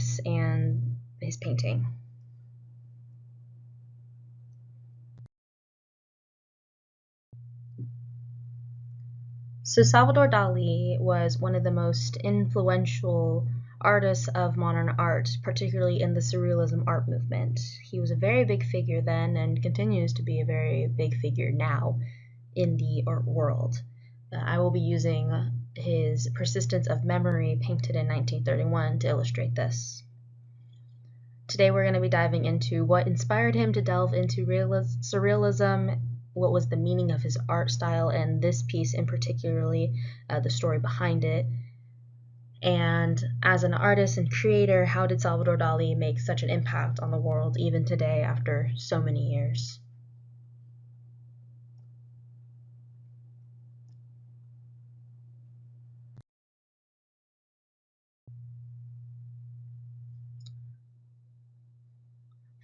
artist and his painting. So Salvador Dali was one of the most influential artists of modern art, particularly in the Surrealism art movement. He was a very big figure then and continues to be a very big figure now in the art world. I will be using his Persistence of Memory, painted in 1931, to illustrate this. Today we're going to be diving into what inspired him to delve into surrealism, what was the meaning of his art style, and this piece in particularly, the story behind it. And as an artist and creator, how did Salvador Dali make such an impact on the world even today after so many years?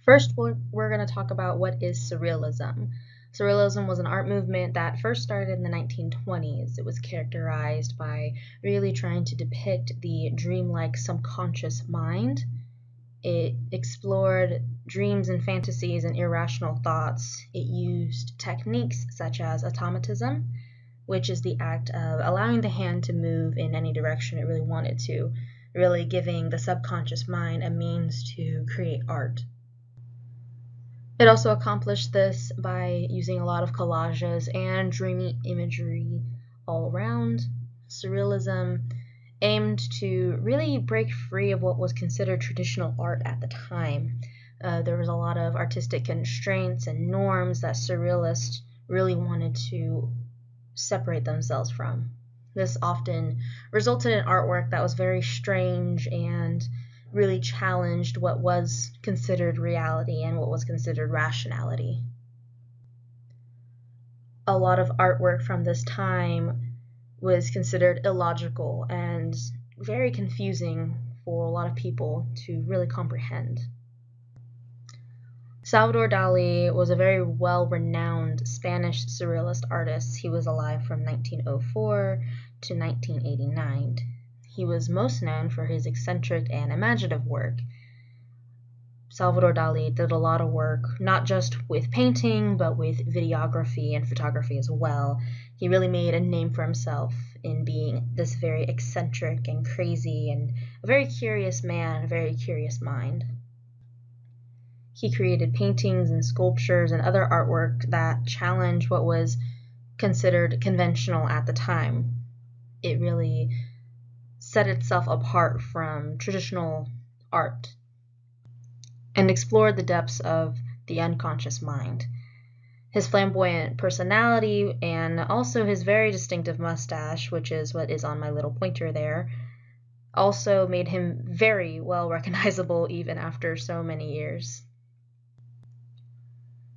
First, we're going to talk about what is Surrealism. Surrealism was an art movement that first started in the 1920s. It was characterized by really trying to depict the dreamlike subconscious mind. It explored dreams and fantasies and irrational thoughts. It used techniques such as automatism, which is the act of allowing the hand to move in any direction it really wanted to, really giving the subconscious mind a means to create art. It also accomplished this by using a lot of collages and dreamy imagery all around. Surrealism aimed to really break free of what was considered traditional art at the time. There was a lot of artistic constraints and norms that surrealists really wanted to separate themselves from. This often resulted in artwork that was very strange and really challenged what was considered reality and what was considered rationality. A lot of artwork from this time was considered illogical and very confusing for a lot of people to really comprehend. Salvador Dali was a very well-renowned Spanish surrealist artist. He was alive from 1904 to 1989. He was most known for his eccentric and imaginative work. Salvador Dali did a lot of work, not just with painting, but with videography and photography as well. He really made a name for himself in being this very eccentric and crazy and a very curious man, a very curious mind. He created paintings and sculptures and other artwork that challenged what was considered conventional at the time. It really set itself apart from traditional art and explored the depths of the unconscious mind. His flamboyant personality and also his very distinctive mustache, which is what is on my little pointer there, also made him very well recognizable even after so many years.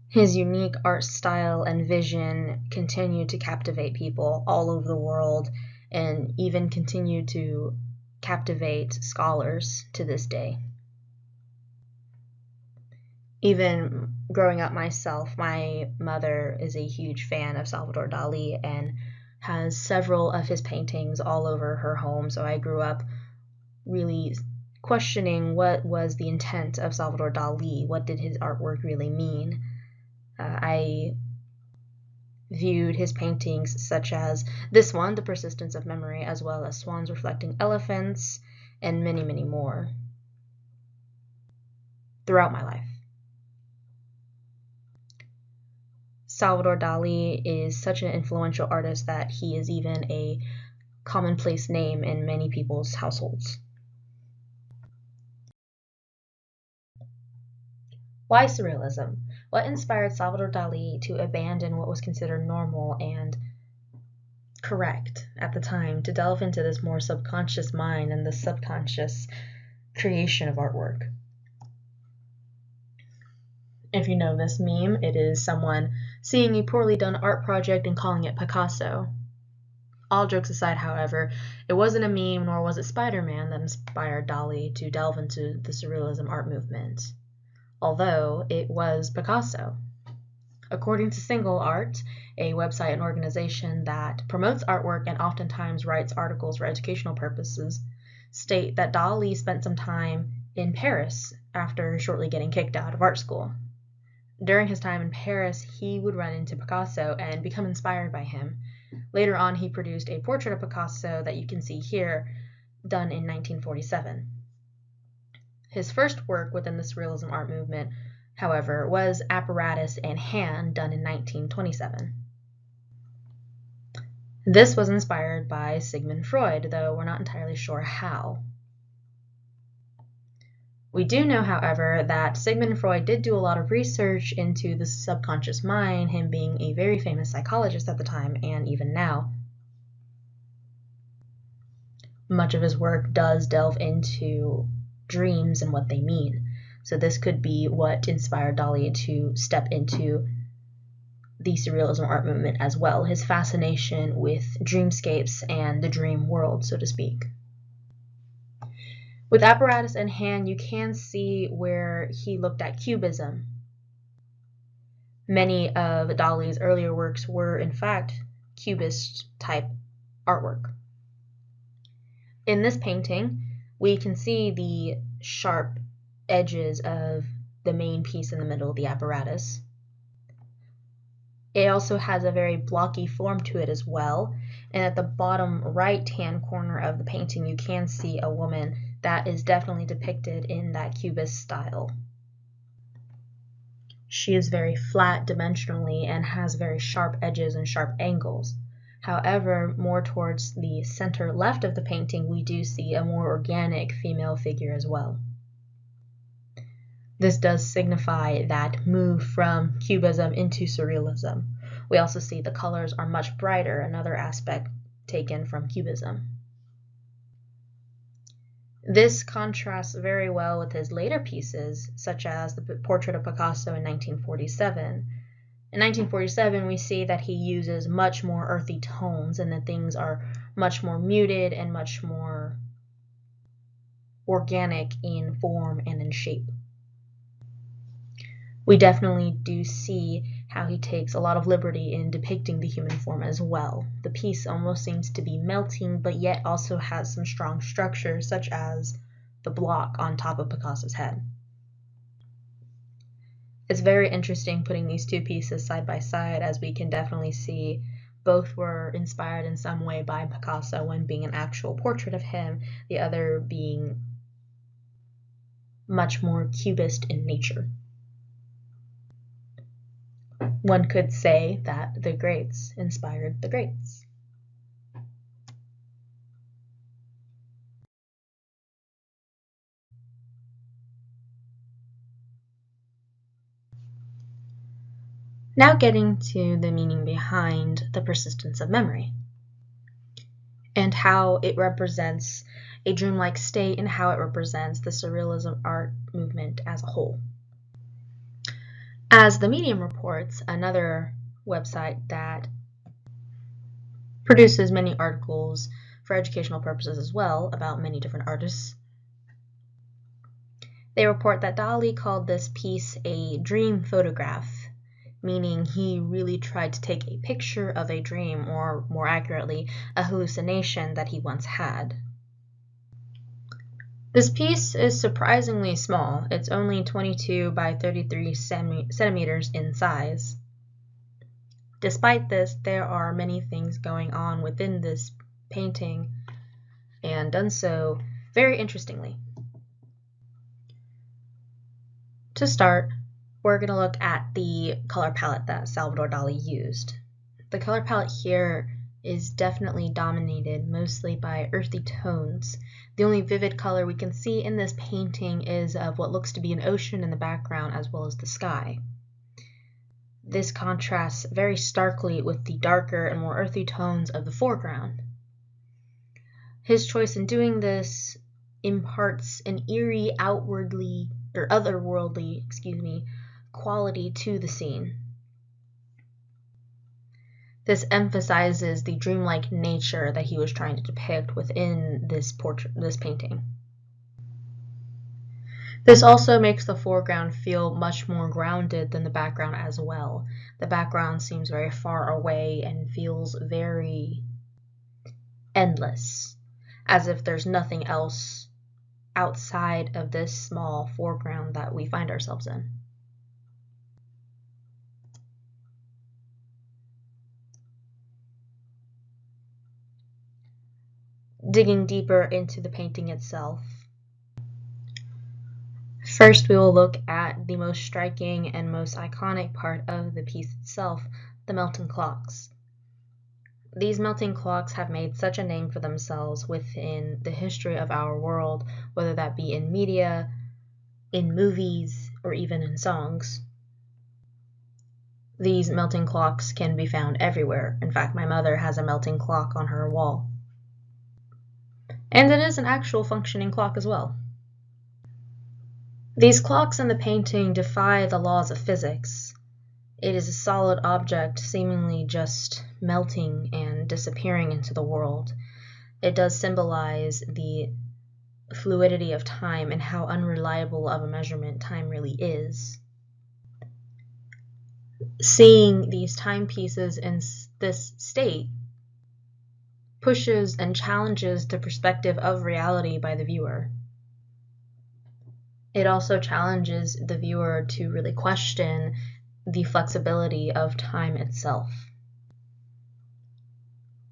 His unique art style and vision continued to captivate people all over the world and even continue to captivate scholars to this day. Even growing up myself, my mother is a huge fan of Salvador Dali and has several of his paintings all over her home, so I grew up really questioning what was the intent of Salvador Dali, what did his artwork really mean. I viewed his paintings such as this one, The Persistence of Memory, as well as Swans Reflecting Elephants, and many, many more throughout my life. Salvador Dali is such an influential artist that he is even a commonplace name in many people's households. Why surrealism? What inspired Salvador Dali to abandon what was considered normal and correct at the time to delve into this more subconscious mind and the subconscious creation of artwork? If you know this meme, it is someone seeing a poorly done art project and calling it Picasso. All jokes aside, however, it wasn't a meme nor was it Spider-Man that inspired Dali to delve into the surrealism art movement, although it was Picasso. According to Single Art, a website and organization that promotes artwork and oftentimes writes articles for educational purposes, state that Dali spent some time in Paris after shortly getting kicked out of art school. During his time in Paris, he would run into Picasso and become inspired by him. Later on, he produced a portrait of Picasso that you can see here, done in 1947. His first work within the Surrealism art movement, however, was Apparatus and Hand, done in 1927. This was inspired by Sigmund Freud, though we're not entirely sure how. We do know, however, that Sigmund Freud did do a lot of research into the subconscious mind, him being a very famous psychologist at the time and even now. Much of his work does delve into dreams and what they mean. So this could be what inspired Dali to step into the Surrealism art movement as well, his fascination with dreamscapes and the dream world, so to speak. With Apparatus and Hand, you can see where he looked at cubism. Many of Dali's earlier works were, in fact, cubist-type artwork. In this painting, we can see the sharp edges of the main piece in the middle, the apparatus. It also has a very blocky form to it as well, and at the bottom right-hand corner of the painting, you can see a woman that is definitely depicted in that cubist style. She is very flat dimensionally and has very sharp edges and sharp angles. However, more towards the center left of the painting, we do see a more organic female figure as well. This does signify that move from Cubism into Surrealism. We also see the colors are much brighter, another aspect taken from Cubism. This contrasts very well with his later pieces, such as the portrait of Picasso in 1947. In 1947, we see that he uses much more earthy tones and that things are much more muted and much more organic in form and in shape. We definitely do see how he takes a lot of liberty in depicting the human form as well. The piece almost seems to be melting, but yet also has some strong structures, such as the block on top of Picasso's head. It's very interesting putting these two pieces side by side, as we can definitely see both were inspired in some way by Picasso, one being an actual portrait of him, the other being much more cubist in nature. One could say that the greats inspired the greats. Now getting to the meaning behind the persistence of memory and how it represents a dreamlike state and how it represents the Surrealism art movement as a whole. As the Medium reports, another website that produces many articles for educational purposes as well about many different artists, they report that Dali called this piece a dream photograph, meaning he really tried to take a picture of a dream, or more accurately, a hallucination that he once had. This piece is surprisingly small. It's only 22 by 33 centimeters in size. Despite this, there are many things going on within this painting, and done so very interestingly. To start, we're going to look at the color palette that Salvador Dali used. The color palette here is definitely dominated mostly by earthy tones. The only vivid color we can see in this painting is of what looks to be an ocean in the background as well as the sky. This contrasts very starkly with the darker and more earthy tones of the foreground. His choice in doing this imparts an eerie, otherworldly quality to the scene. This emphasizes the dreamlike nature that he was trying to depict within this painting. This also makes the foreground feel much more grounded than the background as well. The background seems very far away and feels very endless, as if there's nothing else outside of this small foreground that we find ourselves in. Digging deeper into the painting itself, first we will look at the most striking and most iconic part of the piece itself, the melting clocks. These melting clocks have made such a name for themselves within the history of our world, whether that be in media, in movies, or even in songs. These melting clocks can be found everywhere. In fact, my mother has a melting clock on her wall. And it is an actual functioning clock as well. These clocks in the painting defy the laws of physics. It is a solid object seemingly just melting and disappearing into the world. It does symbolize the fluidity of time and how unreliable of a measurement time really is. Seeing these timepieces in this state pushes and challenges the perspective of reality by the viewer. It also challenges the viewer to really question the flexibility of time itself.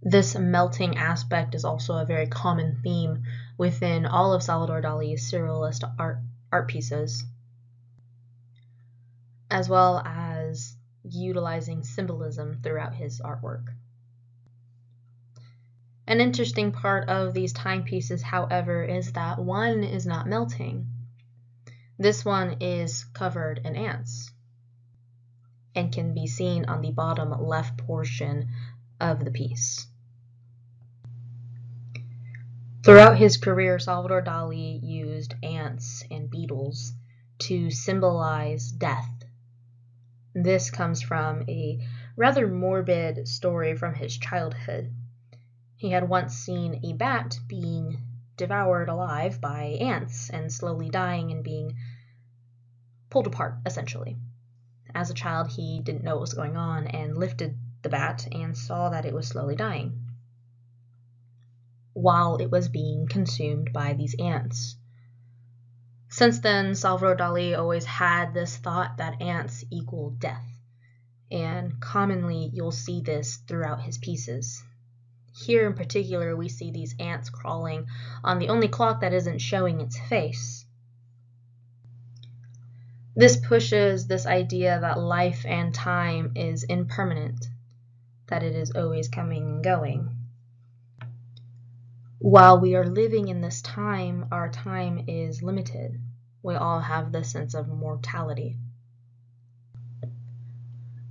This melting aspect is also a very common theme within all of Salvador Dali's surrealist art pieces, as well as utilizing symbolism throughout his artwork. An interesting part of these timepieces, however, is that one is not melting. This one is covered in ants and can be seen on the bottom left portion of the piece. Throughout his career, Salvador Dali used ants and beetles to symbolize death. This comes from a rather morbid story from his childhood. He had once seen a bat being devoured alive by ants and slowly dying and being pulled apart, essentially. As a child, he didn't know what was going on and lifted the bat and saw that it was slowly dying while it was being consumed by these ants. Since then, Salvador Dali always had this thought that ants equal death, and commonly you'll see this throughout his pieces. Here in particular, we see these ants crawling on the only clock that isn't showing its face. This pushes this idea that life and time is impermanent, that it is always coming and going. While we are living in this time, our time is limited. We all have this sense of mortality.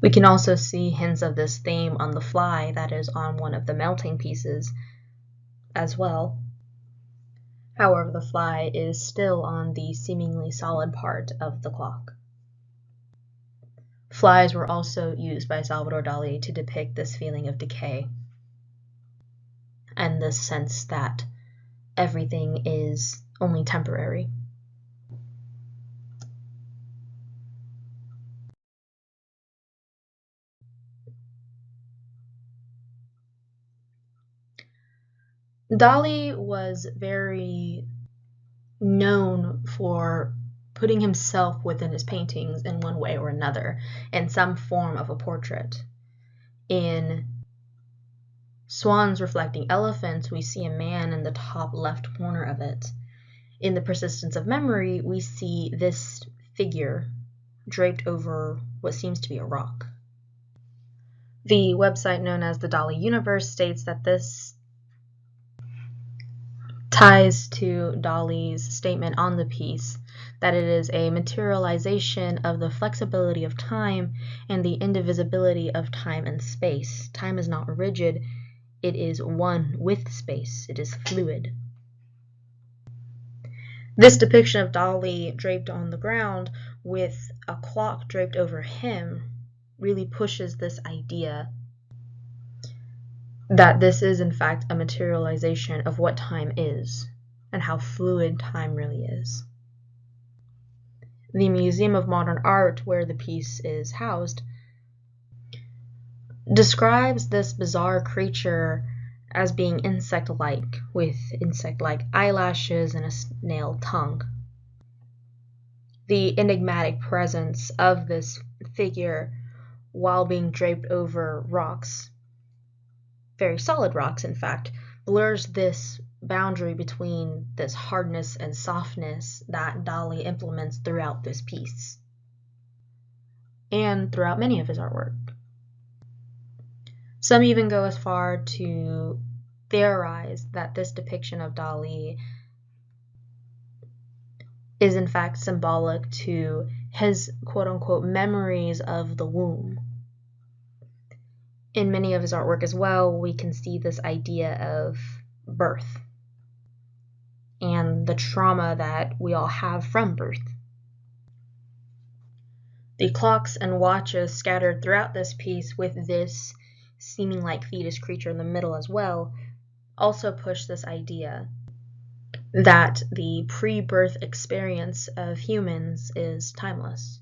We can also see hints of this theme on the fly that is on one of the melting pieces as well. However, the fly is still on the seemingly solid part of the clock. Flies were also used by Salvador Dali to depict this feeling of decay and this sense that everything is only temporary. Dali was very known for putting himself within his paintings in one way or another, in some form of a portrait. In Swans Reflecting Elephants, we see a man in the top left corner of it. In The Persistence of Memory, we see this figure draped over what seems to be a rock. The website known as the Dali Universe states that this ties to Dali's statement on the piece that it is a materialization of the flexibility of time and the indivisibility of time and space. Time is not rigid, it is one with space, it is fluid. This depiction of Dali draped on the ground with a clock draped over him really pushes this idea that this is in fact a materialization of what time is and how fluid time really is. The Museum of Modern Art, where the piece is housed, describes this bizarre creature as being insect-like, with insect-like eyelashes and a snail tongue. The enigmatic presence of this figure while being draped over rocks, very solid rocks in fact, blurs this boundary between this hardness and softness that Dali implements throughout this piece and throughout many of his artwork. Some even go as far to theorize that this depiction of Dali is in fact symbolic to his quote-unquote memories of the womb. In many of his artwork as well, we can see this idea of birth and the trauma that we all have from birth. The clocks and watches scattered throughout this piece, with this seeming like fetus creature in the middle as well, also push this idea that the pre-birth experience of humans is timeless,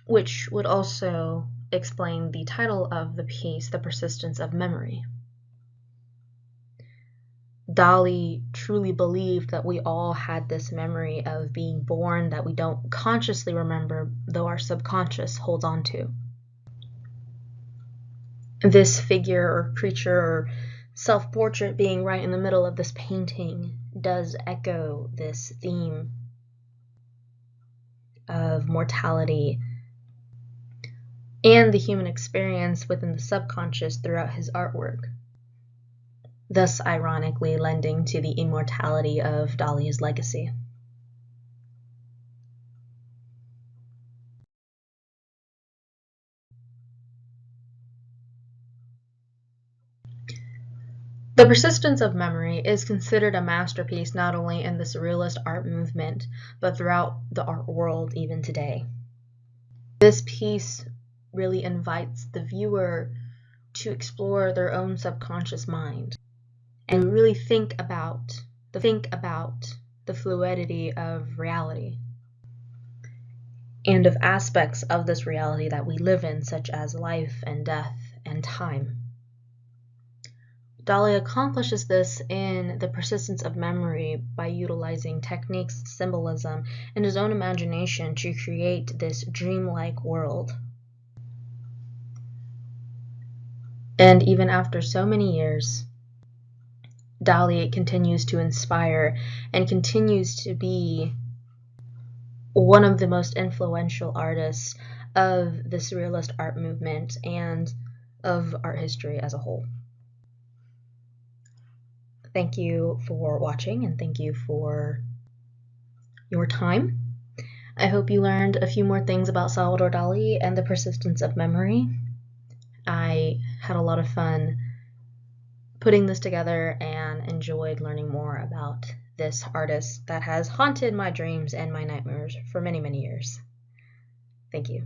which would also explain the title of the piece, The Persistence of Memory. Dali truly believed that we all had this memory of being born that we don't consciously remember, though our subconscious holds on to. This figure or creature or self-portrait being right in the middle of this painting does echo this theme of mortality and the human experience within the subconscious throughout his artwork, thus ironically lending to the immortality of Dali's legacy. The Persistence of Memory is considered a masterpiece not only in the Surrealist art movement, but throughout the art world even today. This piece really invites the viewer to explore their own subconscious mind and really think about the fluidity of reality and of aspects of this reality that we live in, such as life and death and time. Dali accomplishes this in The Persistence of Memory by utilizing techniques, symbolism, and his own imagination to create this dreamlike world. And even after so many years, Dali continues to inspire and continues to be one of the most influential artists of the Surrealist art movement and of art history as a whole. Thank you for watching, and thank you for your time. I hope you learned a few more things about Salvador Dali and The Persistence of Memory. I had a lot of fun putting this together and enjoyed learning more about this artist that has haunted my dreams and my nightmares for many, many years. Thank you.